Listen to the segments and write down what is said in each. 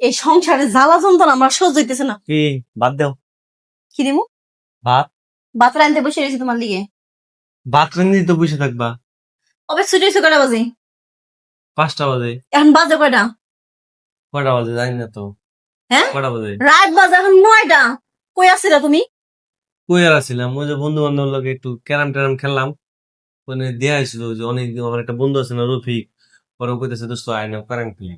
এই সংসারে জ্বালা যন্ত্রণা আমার সহ্য হইতেছে না। কি বাদ দাও। কি দিমু? ভাত ভাত রাঁধতে বসে রয়েছি তোমার লিগে। ভাত রান্দি তো বসে থাকবা। অবে ছুটি হয়েছে কয়টা বাজে? 5টা বাজে। এখন বাজে কয়টা? কয়টা বাজে জানি না তো। হ্যাঁ কয়টা বাজে? রাত বাজে এখন 9টা। কই আছিলা তুমি? কই আর আছিলাম, ওই যে বন্ধু বান্ধব লগে একটু ক্যারাম ট্যারাম খেললাম। ওখানে দেয়া হয়েছিল যে অনেকদিন আমার একটা বন্ধু আছে না রফিক, পরে ও কইতেছে দোস্ত আয় না ক্যারাম খেলি।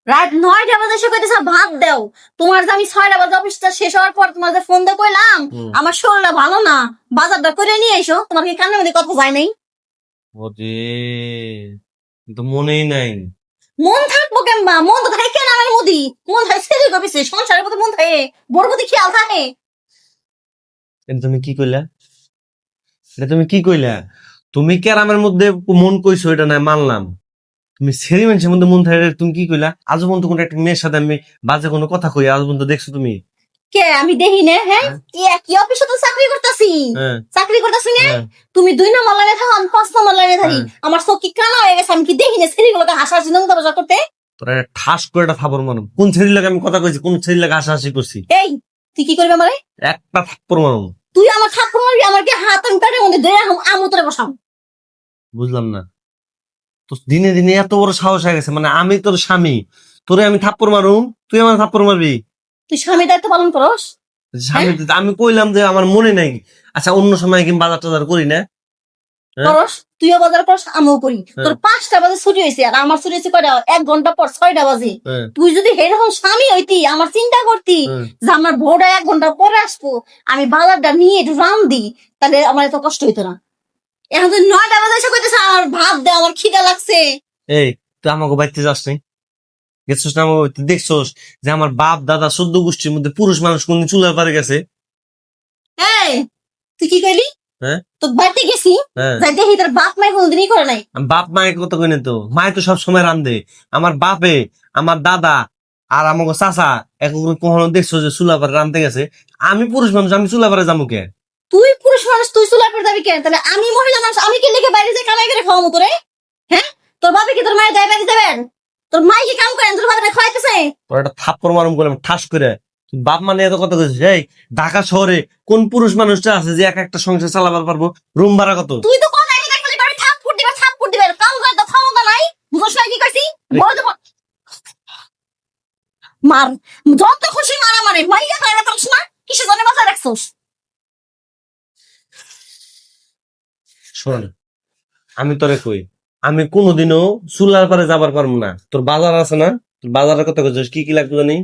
রাত 9টা বাজে এসে কইতেছ ভাত দাও। তোমার যে আমি 6টা বাজে অফিসটা শেষ হওয়ার পর তোমার যে ফোন দিয়ে কইলাম আমার শরীরটা ভালো না, বাজারটা করে নিয়ে এসো, তোমার কি কানের মধ্যে কথা যায় নাই? ওরে তো মনেই নাই। মন থাকবো কেমবা? মন তো থাকে নামের মধ্যে। মন থাকে ছেলে গবিছে, সংসারের প্রতি মন থাকে, বড় প্রতি খেয়াল থাকে। এটা তুমি কি কইলা? এটা তুমি কি কইলা? তুমি ক্যারামের মধ্যে মন কইছো এটা না মানলাম, তুমি ছেলে মানুষের মধ্যে মন থাকে তুমি কি কইলা? আজ পর্যন্ত কোন একটা মেয়ের সাথে আমি বাজে কোনো কথা কই আজ পর্যন্ত দেখছো তুমি? কে আমি দেখি না? হ্যাঁ কি অফিসে তো চাকরি করতেছি, হ্যাঁ চাকরি করতেছি না? হ্যাঁ তুমি 2 নম্বর লাইনে থাকো, আমি 5 নম্বর লাইনে থাকি। আমার চোখ কি কানা হয়ে গেছে? আমি কি দেখি না ছেলেগুলোকে হাসাহাসি নোংরা বাজা করতে? তোরা একটা ঠাস করে একটা থাপড় মারুম। কোন ছেলের লাগে আমি কথা কইছি, কোন ছেলের লাগে হাসাহাসি করছি? এই তুই কি করবি আমারে? একটা থাপ্পড় মারুম। তুই আমার থাপ্পড় মারবি? আমার কি হাত আমি পেটের মধ্যে ধরে আমু তোরে বসাম? বুঝলাম না তো, দিনে দিনে এত বড় সাহস হয়ে গেছে, মানে আমি তোর স্বামী, তোরে আমি থাপ্পড় মারুম, তুই আমার থাপ্পড় মারবি? তুই স্বামী দায়িত্ব পালন করস? স্বামী আমি কইলাম যে আমার মনে নাই। আচ্ছা অন্য সময় কি বাজার টাজার করি না? হ্যাঁ? করস, তুইও বাজার করস, আমিও করি। তোর 5টা বাজে ছুটি হয়েছে আর আমার ছুটি হয়েছে কয়টা? 1 ঘন্টা পর 6টা বাজে। হ্যাঁ, তুই যদি এরকম স্বামী হইতি, আমার চিন্তা করতি হ্যাঁ। যে আমার বউটা 1 ঘন্টা পরে আসবো, আমি বাজারটা নিয়ে একটু রান্ধি, তাহলে আমার এত কষ্ট হইতো না। এখন তুই 9টা বাজে এসে কইতেছ আমার ভাত দে, আমার খিদা লাগছে। এই তুই আমাকে বাড়িতে যাস নাই? গেছিস না আমার বাড়িতে? দেখছোস যে আমার বাপ দাদা 14 গোষ্ঠীর মধ্যে পুরুষ মানুষ কোনদিন চুলার পারে গেছে? এই তুই কি কইলি? হ্যাঁ তোর বাড়িতে গেছি, হ্যাঁ। যাই দেখি তোর বাপ মাই কোনদিনই করে নাই। আমি বাপ মায়ের কথা কই না তো, মায়ে তো সব সময় রান্ধে। আমার বাপে, আমার দাদা আর আমাকে চাচা এখন কখনো দেখছো যে চুলা পারে রান্ধতে গেছে? আমি পুরুষ মানুষ, আমি চুলা পারে যাবো কে? তুই পুরুষ মানুষ, তুই চুলা করে যাবি কেন? তাহলে আমি মহিলা মানুষ, আমি কি লেগে বাইরে যাই কামাই করে খাওয়াবো তোরে? হ্যাঁ তোর বাবা কি তোর মায়ের দায় বাইরে দেবেন? তোর মাই কি কাম করেন তোর বাবা খাওয়াইতেছে? তোর একটা থাপ্পড় মারুম করলাম ঠাস করে। তুই বাপ মানে এত কথা কইছিস? এই ঢাকা শহরে কোন পুরুষ মানুষটা আছে যে এক একটা সংসার চালাবার পারবো? রুম ভাড়া কত? তুই তো কোন আইডি খালি বাড়ি থাপ্পড় দিবে কাম করে তো ক্ষমতা নাই। বুঝছ না কি কইছি? বড় দেব মার, যত খুশি মারা মারে, মাইয়া খায় না তোর না কিসে জন্য মাথায় রাখছস? শোন, আমি তোরে কই, আমি কোনোদিনও চুলার পারে যাবার পারবো না। তোর বাজার আছে না, তোর বাজারের কথা কইছিস, কি কি লাগবে জানি?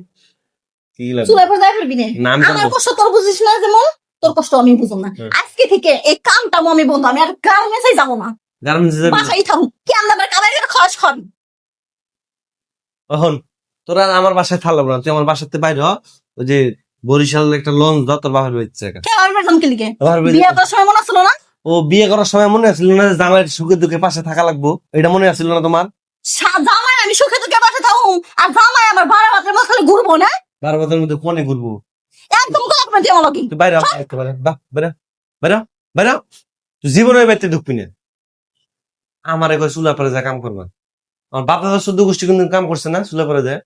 কি কি লাগবে? চুলা করে যাই ফেলবি না। না আমি আমার যাবো। কষ্ট তোর বুঝিস না, যেমন তোর কষ্ট আমি বুঝুম না। আজকে থেকে এই কামটা আমি বন্ধ, আমি আর গার্মেন্টসে যাবো না, গার্মেন্টসে যাবি? বাসায় থাকুক। কি আমরা কামাই করে খাওয়াস খাবি? এখন তোরা আর আমার বাসায় থাকলাম না, তুই আমার বাসাতে বাইরে হ। ওই যে বরিশাল একটা লঞ্চ দাও তোর বাবার বাড়িতে। কে আমি বেরতাম কি লিগে? বাবার বাড়িতে বিয়ে করার সময় মনে ছিল না? ও বিয়ে করার সময় মনে আছিল না যে জামাইয়ের সুখে দুঃখে পাশে থাকা লাগবো? এটা মনে আছিল না তোমার? জামাই আমি সুখে দুঃখে বাসা থাকুম আর জামাই আমার ভাড়া ভাতের মধ্যে খালি ঘুরবো না? 12 বছরের মধ্যে কোনে ঘুরবো? একদম গলাপ না দিয়ে আমাকে। তুই বাইরে হ, একেবারে বাহ বেরো বেরো বেরো। তুই জীবনে ওই বাড়িতে ঢুকবি না। আমার একবার চুলা পরে যা কাম করবা। আমার বাপ দাদা 14 গোষ্ঠী কোনদিন কাম করছে না চুলা পরে যায়?